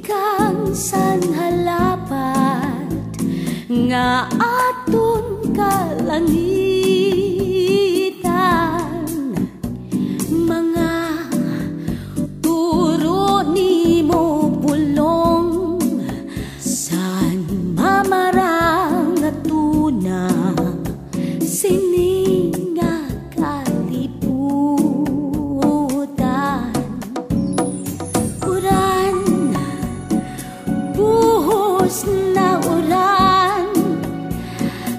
kang sanhalapat nga aton kalangitan, mga turo nimo pulong san mamarang nga tuna sini nga kalibutan. Uran, buhos na uran,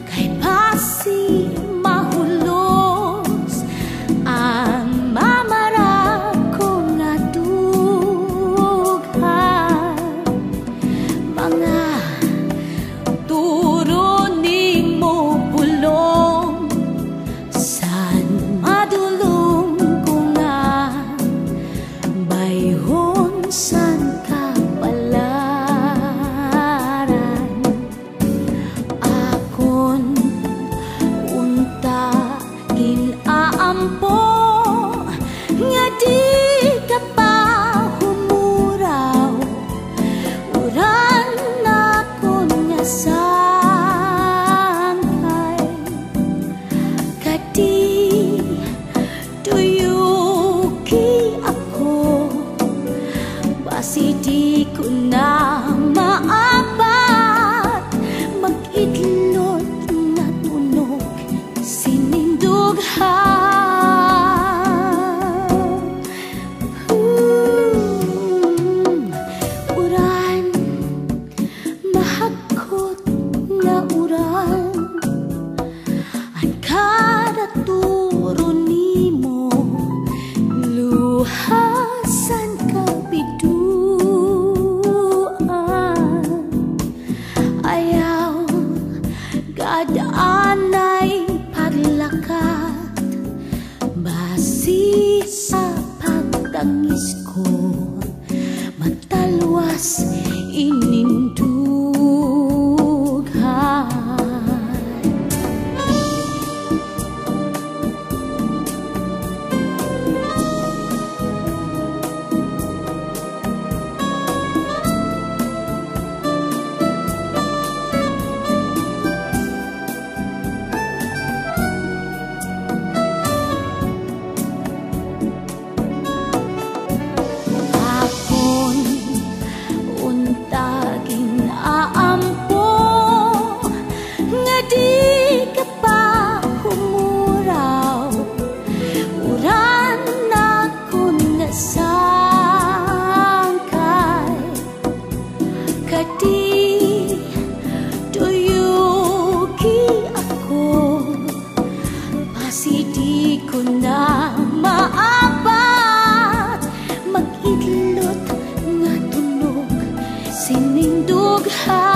kay basi mahulos ang mamarag ko nga dughan. Mga turo nimo pulong san madulong ko nga bayhon san kapalaran. Akon unta ginaampo nga di ka pa humuraw. Uran akon nga sangkay kadi tuyuki ako, basi di ko na maabat mag-idlot na tunog sinindughan. Uran, mahagkot nga uran, ang kada turo nimo luhasan kabiduan. Ayaw gadaanay paglakat, basi sa pagtangis ko matalwas inindughan. Akon unta ginaampo nga di ka pa humuraw. Uran akon nga sangkay kadi tuyuki ako, basi di ko na maabat mag-idlot nga tunog sinindughan.